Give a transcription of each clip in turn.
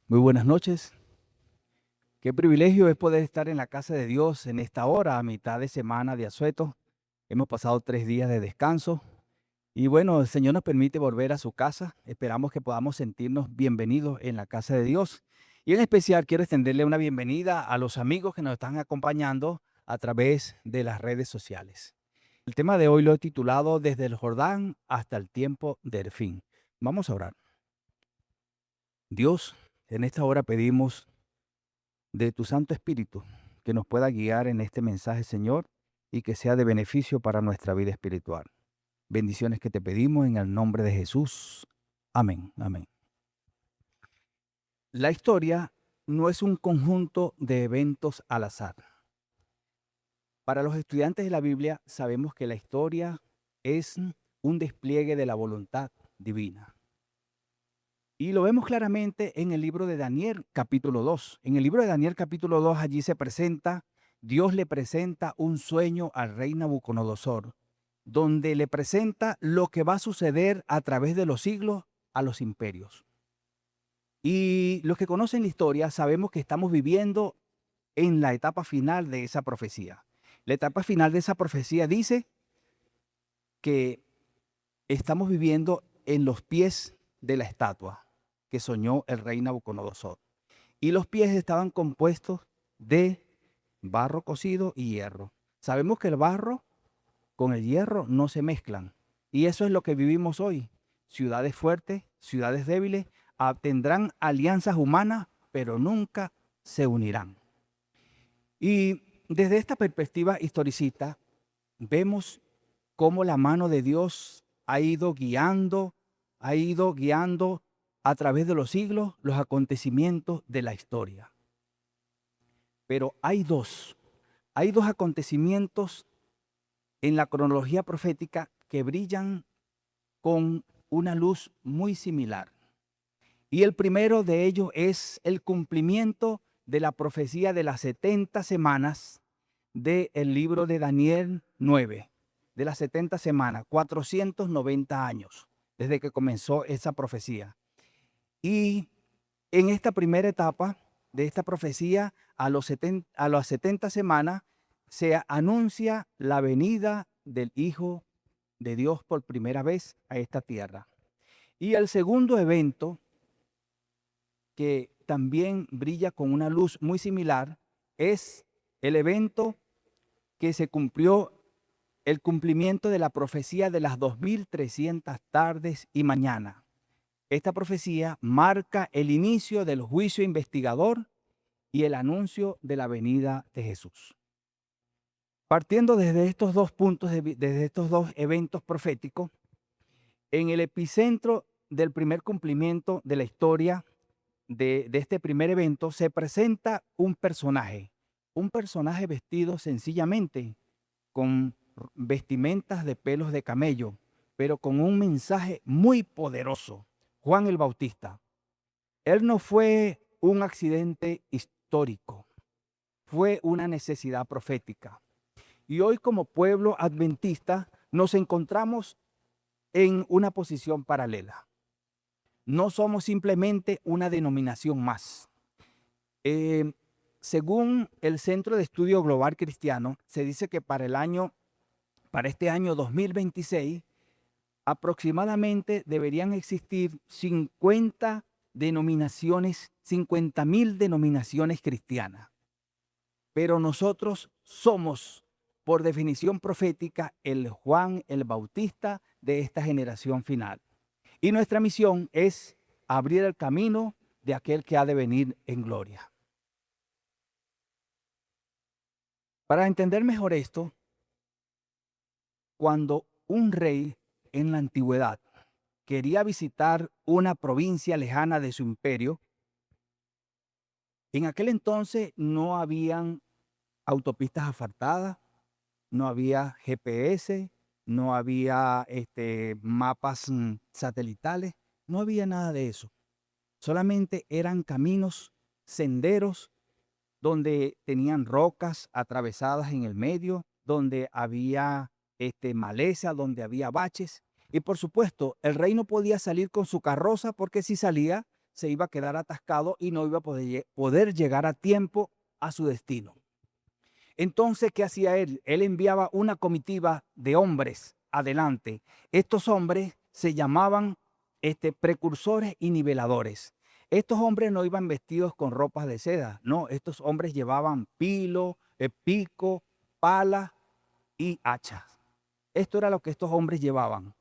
Muy buenas noches. Qué privilegio es poder estar en la casa de Dios en esta hora, a mitad de semana de asueto. Hemos pasado 3 días de descanso y bueno, el Señor nos permite volver a su casa. Esperamos que podamos sentirnos bienvenidos en la casa de Dios. Y en especial quiero extenderle una bienvenida a los amigos que nos están acompañando a través de las redes sociales. El tema de hoy lo he titulado Desde el Jordán hasta el tiempo del fin. Vamos a orar. Dios, en esta hora pedimos de tu Santo Espíritu, que nos pueda guiar en este mensaje, Señor, y que sea de beneficio para nuestra vida espiritual. Bendiciones que te pedimos en el nombre de Jesús. Amén, amén. La historia no es un conjunto de eventos al azar. Para los estudiantes de la Biblia sabemos que la historia es un despliegue de la voluntad divina. Y lo vemos claramente en el libro de Daniel, capítulo 2. En el libro de Daniel, capítulo 2, allí se presenta, Dios le presenta un sueño al rey Nabucodonosor, donde le presenta lo que va a suceder a través de los siglos a los imperios. Y los que conocen la historia sabemos que estamos viviendo en la etapa final de esa profecía. La etapa final de esa profecía dice que estamos viviendo en los pies de la estatua que soñó el rey Nabucodonosor. Y los pies estaban compuestos de barro cocido y hierro. Sabemos que el barro con el hierro no se mezclan. Y eso es lo que vivimos hoy. Ciudades fuertes, ciudades débiles, tendrán alianzas humanas, pero nunca se unirán. Y desde esta perspectiva historicista, vemos cómo la mano de Dios ha ido guiando a través de los siglos los acontecimientos de la historia. Pero hay dos acontecimientos en la cronología profética que brillan con una luz muy similar. Y el primero de ellos es el cumplimiento de la profecía de las 70 semanas del libro de Daniel 9, de las 70 semanas, 490 años desde que comenzó esa profecía. Y en esta primera etapa de esta profecía, a las 70 semanas, se anuncia la venida del Hijo de Dios por primera vez a esta tierra. Y el segundo evento, que también brilla con una luz muy similar, es el evento que se cumplió, el cumplimiento de la profecía de las 2300 tardes y mañana. Esta profecía marca el inicio del juicio investigador y el anuncio de la venida de Jesús. Partiendo desde estos dos puntos, desde estos dos eventos proféticos, en el epicentro del primer cumplimiento de la historia de este primer evento se presenta un personaje vestido sencillamente con vestimentas de pelos de camello, pero con un mensaje muy poderoso. Juan el Bautista. Él no fue un accidente histórico, fue una necesidad profética. Y hoy como pueblo adventista nos encontramos en una posición paralela. No somos simplemente una denominación más. Según el Centro de Estudio Global Cristiano, se dice que para este año 2026, aproximadamente deberían existir 50.000 denominaciones cristianas. Pero nosotros somos, por definición profética, el Juan el Bautista de esta generación final. Y nuestra misión es abrir el camino de aquel que ha de venir en gloria. Para entender mejor esto, cuando un rey en la antigüedad quería visitar una provincia lejana de su imperio, en aquel entonces no habían autopistas asfaltadas, no había GPS, no había mapas satelitales, no había nada de eso. Solamente eran caminos, senderos, donde tenían rocas atravesadas en el medio, donde había maleza, donde había baches. Y por supuesto, el rey no podía salir con su carroza porque si salía, se iba a quedar atascado y no iba a poder llegar a tiempo a su destino. Entonces, ¿qué hacía él? Él enviaba una comitiva de hombres adelante. Estos hombres se llamaban precursores y niveladores. Estos hombres no iban vestidos con ropas de seda, no, estos hombres llevaban pilo, pico, pala y hachas. Esto era lo que estos hombres llevaban.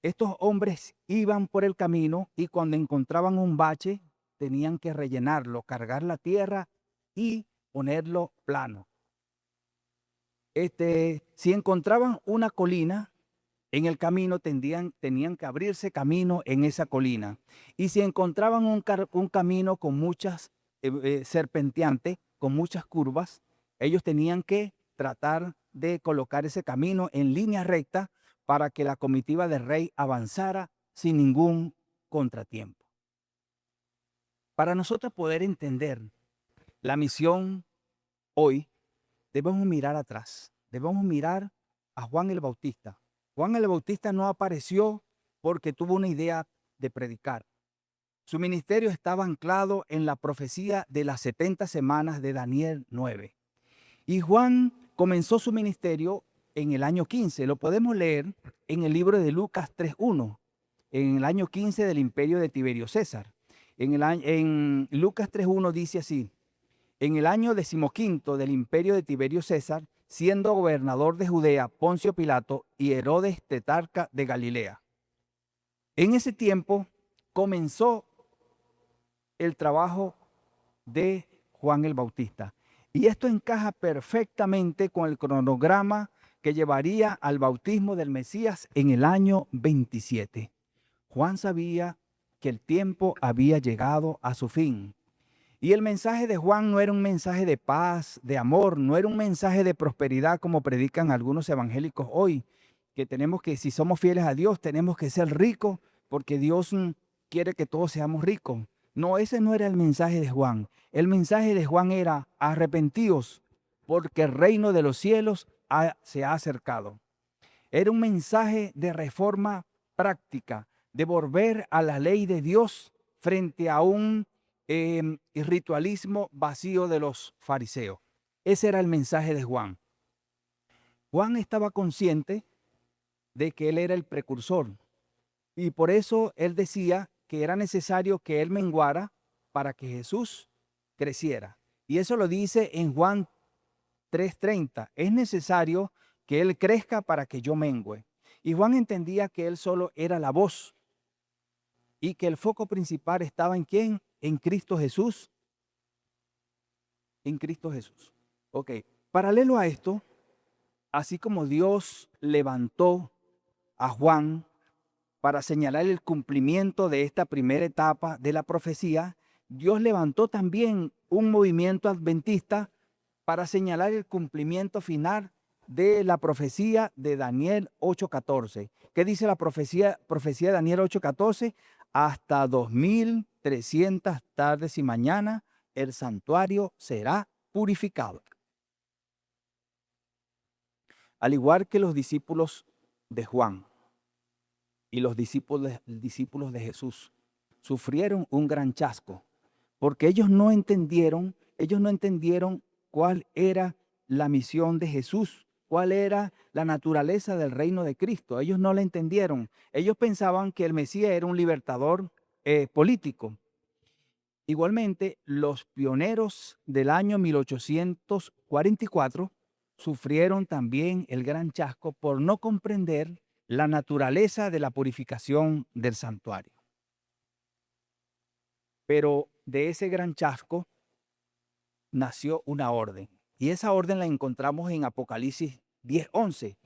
Estos hombres iban por el camino y cuando encontraban un bache, tenían que rellenarlo, cargar la tierra y ponerlo plano. Si encontraban una colina en el camino, tenían que abrirse camino en esa colina. Y si encontraban un camino con muchas serpenteantes, con muchas curvas, ellos tenían que tratar de colocar ese camino en línea recta para que la comitiva del rey avanzara sin ningún contratiempo. Para nosotros poder entender la misión hoy, debemos mirar atrás, debemos mirar a Juan el Bautista. Juan el Bautista no apareció porque tuvo una idea de predicar. Su ministerio estaba anclado en la profecía de las 70 semanas de Daniel 9. Y Juan comenzó su ministerio en el año 15. Lo podemos leer en el libro de Lucas 3:1, en el año 15 del imperio de Tiberio César. En Lucas 3:1 dice así: en el año 15 del imperio de Tiberio César, siendo gobernador de Judea Poncio Pilato y Herodes tetrarca de Galilea. En ese tiempo comenzó el trabajo de Juan el Bautista. Y esto encaja perfectamente con el cronograma que llevaría al bautismo del Mesías en el año 27. Juan sabía que el tiempo había llegado a su fin. Y el mensaje de Juan no era un mensaje de paz, de amor, no era un mensaje de prosperidad como predican algunos evangélicos hoy, que tenemos que, si somos fieles a Dios, tenemos que ser ricos porque Dios quiere que todos seamos ricos. No, ese no era el mensaje de Juan. El mensaje de Juan era: arrepentíos porque el reino de los cielos se ha acercado. Era un mensaje de reforma práctica, de volver a la ley de Dios frente a un ritualismo vacío de los fariseos. Ese era el mensaje de Juan. Juan estaba consciente de que él era el precursor y por eso él decía que era necesario que él menguara para que Jesús creciera. Y eso lo dice en Juan 3:30. Es necesario que él crezca para que yo mengüe. Y Juan entendía que él solo era la voz y que el foco principal estaba en ¿quién? En Cristo Jesús. En Cristo Jesús. Ok, paralelo a esto, así como Dios levantó a Juan para señalar el cumplimiento de esta primera etapa de la profecía, Dios levantó también un movimiento adventista para señalar el cumplimiento final de la profecía de Daniel 8:14. ¿Qué dice la profecía de Daniel 8:14? Hasta 2300 tardes y mañana el santuario será purificado. Al igual que los discípulos de Juan y los discípulos de Jesús sufrieron un gran chasco porque ellos no entendieron cuál era la misión de Jesús, cuál era la naturaleza del reino de Cristo. Ellos no la entendieron. Ellos pensaban que el Mesías era un libertador político. Igualmente, los pioneros del año 1844 sufrieron también el gran chasco por no comprender la naturaleza de la purificación del santuario. Pero de ese gran chasco nació una orden. Y esa orden la encontramos en Apocalipsis 10:11.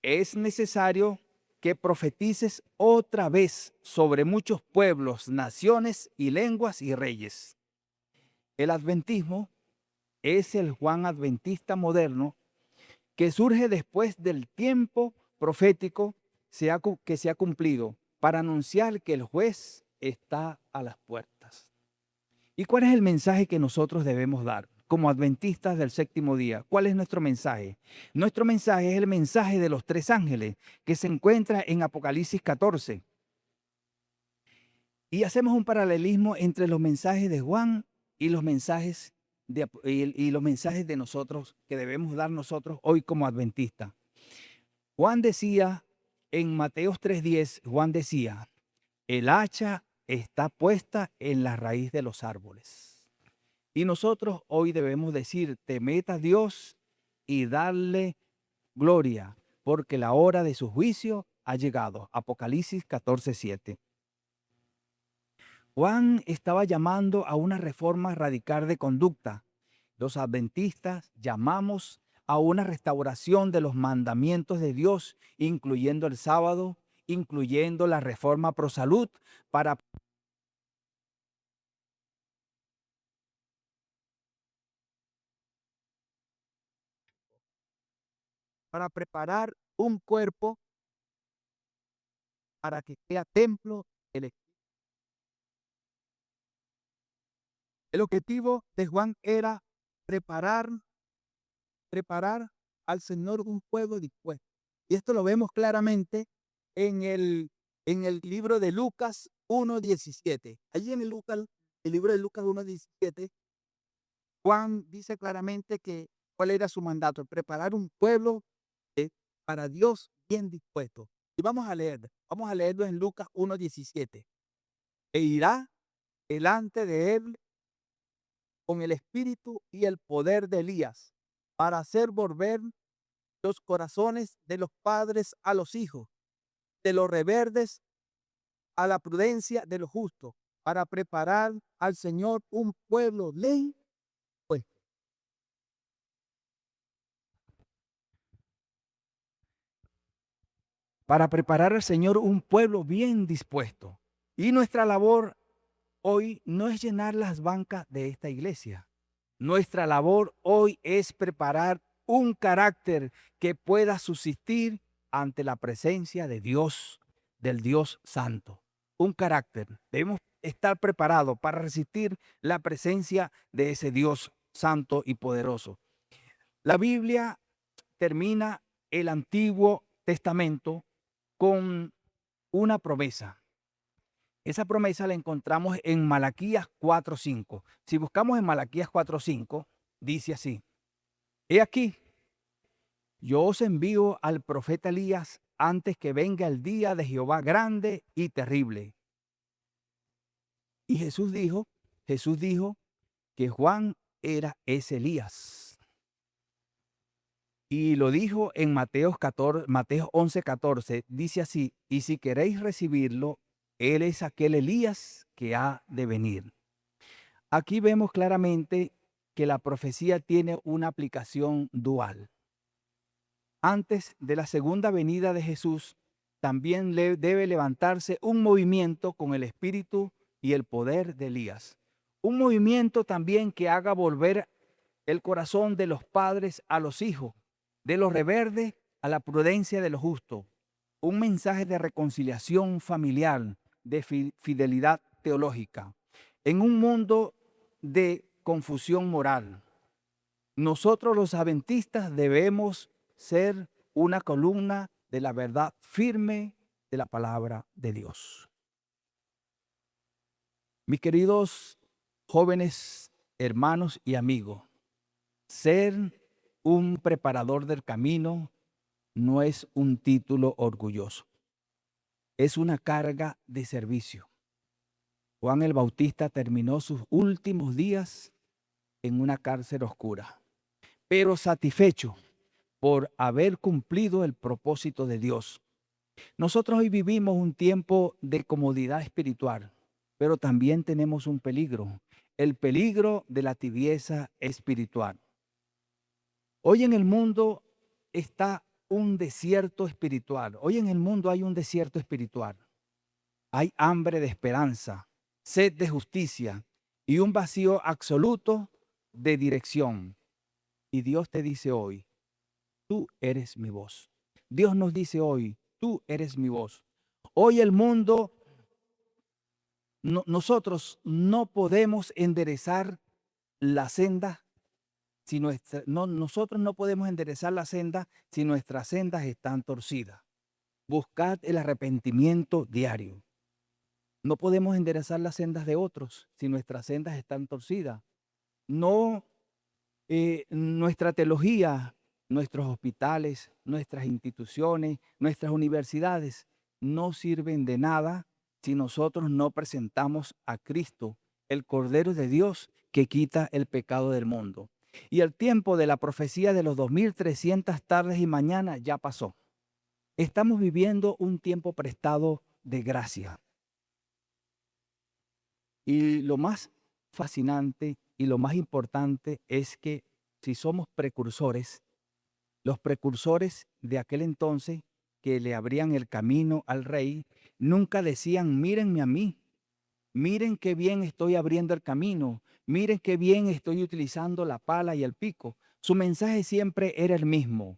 Es necesario que profetices otra vez sobre muchos pueblos, naciones y lenguas y reyes. El adventismo es el Juan adventista moderno que surge después del tiempo profético que se ha cumplido para anunciar que el juez está a las puertas. ¿Y cuál es el mensaje que nosotros debemos dar como adventistas del séptimo día? ¿Cuál es nuestro mensaje? Nuestro mensaje es el mensaje de los 3 ángeles que se encuentra en Apocalipsis 14. Y hacemos un paralelismo entre los mensajes de Juan y los mensajes y los mensajes de nosotros que debemos dar nosotros hoy como adventistas. Juan decía en Mateos 3:10, Juan decía, el hacha está puesta en la raíz de los árboles. Y nosotros hoy debemos decir, temed a Dios y darle gloria, porque la hora de su juicio ha llegado. Apocalipsis 14:7. Juan estaba llamando a una reforma radical de conducta. Los adventistas llamamos a una restauración de los mandamientos de Dios, incluyendo el sábado, incluyendo la reforma pro salud, para preparar un cuerpo para que sea templo del Espíritu. El objetivo de Juan era preparar al Señor un pueblo dispuesto. Y esto lo vemos claramente en el libro de Lucas 1:17. Allí en el libro de Lucas 1:17, Juan dice claramente que cuál era su mandato, preparar un pueblo para Dios bien dispuesto. Y vamos a leerlo en Lucas 1:17. E irá delante de él con el espíritu y el poder de Elías, para hacer volver los corazones de los padres a los hijos, de los rebeldes a la prudencia de los justos, para preparar al Señor un pueblo ley. Pues, para preparar al Señor un pueblo bien dispuesto. Y nuestra labor hoy no es llenar las bancas de esta iglesia. Nuestra labor hoy es preparar un carácter que pueda subsistir ante la presencia de Dios, del Dios Santo. Un carácter. Debemos estar preparados para resistir la presencia de ese Dios Santo y poderoso. La Biblia termina el Antiguo Testamento con una promesa. Esa promesa la encontramos en Malaquías 4:5. Si buscamos en Malaquías 4:5, dice así: He aquí, yo os envío al profeta Elías antes que venga el día de Jehová grande y terrible. Y Jesús dijo que Juan era ese Elías. Y lo dijo en Mateo 11:14, dice así: y si queréis recibirlo, él es aquel Elías que ha de venir. Aquí vemos claramente que la profecía tiene una aplicación dual. Antes de la segunda venida de Jesús, también debe levantarse un movimiento con el espíritu y el poder de Elías. Un movimiento también que haga volver el corazón de los padres a los hijos, de los rebeldes a la prudencia de los justos. Un mensaje de reconciliación familiar, de fidelidad teológica. En un mundo de confusión moral, nosotros los adventistas debemos ser una columna de la verdad firme de la palabra de Dios. Mis queridos jóvenes, hermanos y amigos, ser un preparador del camino no es un título orgulloso, es una carga de servicio. Juan el Bautista terminó sus últimos días en una cárcel oscura, pero satisfecho por haber cumplido el propósito de Dios. Nosotros hoy vivimos un tiempo de comodidad espiritual, pero también tenemos un peligro, el peligro de la tibieza espiritual. Hoy en el mundo está un desierto espiritual. Hoy en el mundo hay un desierto espiritual. Hay hambre de esperanza, sed de justicia y un vacío absoluto de dirección. Y Dios te dice hoy, tú eres mi voz. Dios nos dice hoy, tú eres mi voz. Hoy el mundo, nosotros no podemos enderezar la senda si nosotros no podemos enderezar la senda si nuestras sendas están torcidas. Buscad el arrepentimiento diario. No podemos enderezar las sendas de otros si nuestras sendas están torcidas. No, nuestra teología, nuestros hospitales, nuestras instituciones, nuestras universidades no sirven de nada si nosotros no presentamos a Cristo, el Cordero de Dios que quita el pecado del mundo. Y el tiempo de la profecía de los 2300 tardes y mañanas ya pasó. Estamos viviendo un tiempo prestado de gracia. Y lo más fascinante y lo más importante es que si somos precursores, los precursores de aquel entonces que le abrían el camino al rey, nunca decían, mírenme a mí, miren qué bien estoy abriendo el camino, miren qué bien estoy utilizando la pala y el pico. Su mensaje siempre era el mismo,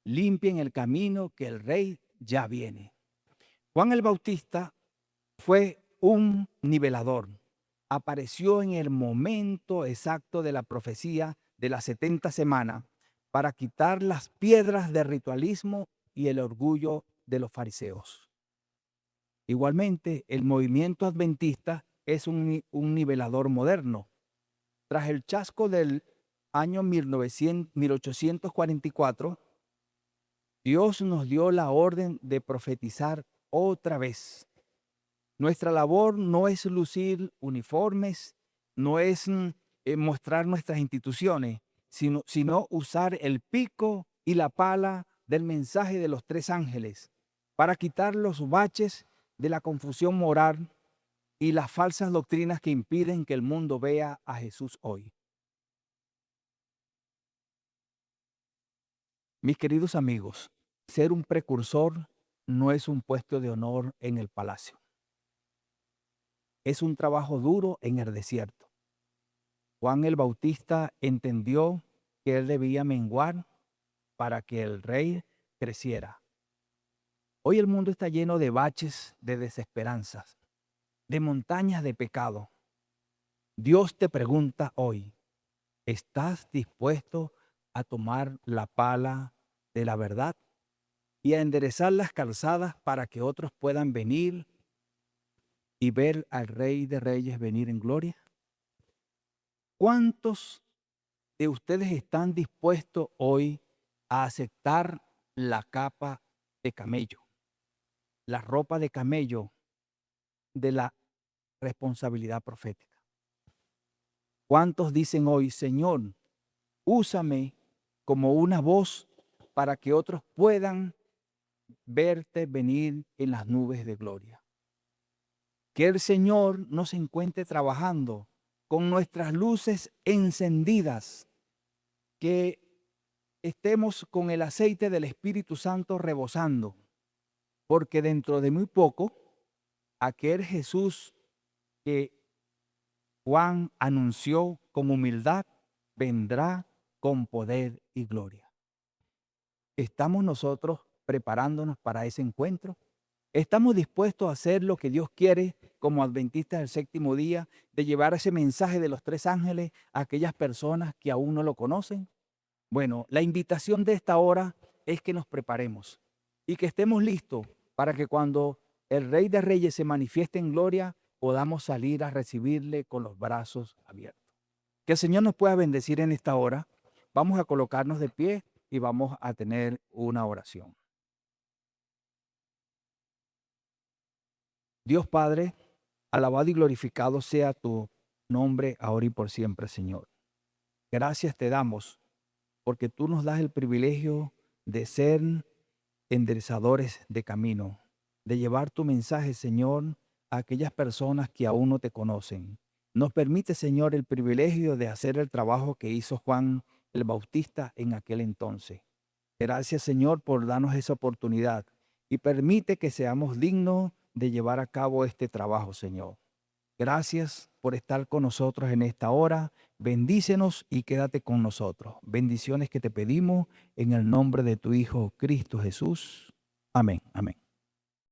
limpien el camino que el rey ya viene. Juan el Bautista fue un nivelador. Apareció en el momento exacto de la profecía de las 70 semanas para quitar las piedras de ritualismo y el orgullo de los fariseos. Igualmente, el movimiento adventista es un nivelador moderno. Tras el chasco del año 1844, Dios nos dio la orden de profetizar otra vez. Nuestra labor no es lucir uniformes, no es mostrar nuestras instituciones, sino usar el pico y la pala del mensaje de los tres ángeles para quitar los baches de la confusión moral y las falsas doctrinas que impiden que el mundo vea a Jesús hoy. Mis queridos amigos, ser un precursor no es un puesto de honor en el palacio. Es un trabajo duro en el desierto. Juan el Bautista entendió que él debía menguar para que el rey creciera. Hoy el mundo está lleno de baches, de desesperanzas, de montañas de pecado. Dios te pregunta hoy, ¿estás dispuesto a tomar la pala de la verdad y a enderezar las calzadas para que otros puedan venir y ver al Rey de Reyes venir en gloria? ¿Cuántos de ustedes están dispuestos hoy a aceptar la capa de camello, la ropa de camello de la responsabilidad profética? ¿Cuántos dicen hoy, Señor, úsame como una voz para que otros puedan verte venir en las nubes de gloria? Que el Señor nos encuentre trabajando con nuestras luces encendidas, que estemos con el aceite del Espíritu Santo rebosando, porque dentro de muy poco, aquel Jesús que Juan anunció con humildad, vendrá con poder y gloria. ¿Estamos nosotros preparándonos para ese encuentro? ¿Estamos dispuestos a hacer lo que Dios quiere como adventistas del séptimo día, de llevar ese mensaje de los tres ángeles a aquellas personas que aún no lo conocen? Bueno, la invitación de esta hora es que nos preparemos y que estemos listos para que cuando el Rey de Reyes se manifieste en gloria, podamos salir a recibirle con los brazos abiertos. Que el Señor nos pueda bendecir en esta hora. Vamos a colocarnos de pie y vamos a tener una oración. Dios Padre, alabado y glorificado sea tu nombre ahora y por siempre, Señor. Gracias te damos porque tú nos das el privilegio de ser enderezadores de camino, de llevar tu mensaje, Señor, a aquellas personas que aún no te conocen. Nos permite, Señor, el privilegio de hacer el trabajo que hizo Juan el Bautista en aquel entonces. Gracias, Señor, por darnos esa oportunidad y permite que seamos dignos de llevar a cabo este trabajo, Señor. Gracias por estar con nosotros en esta hora. Bendícenos y quédate con nosotros. Bendiciones que te pedimos en el nombre de tu Hijo Cristo Jesús. Amén. Amén.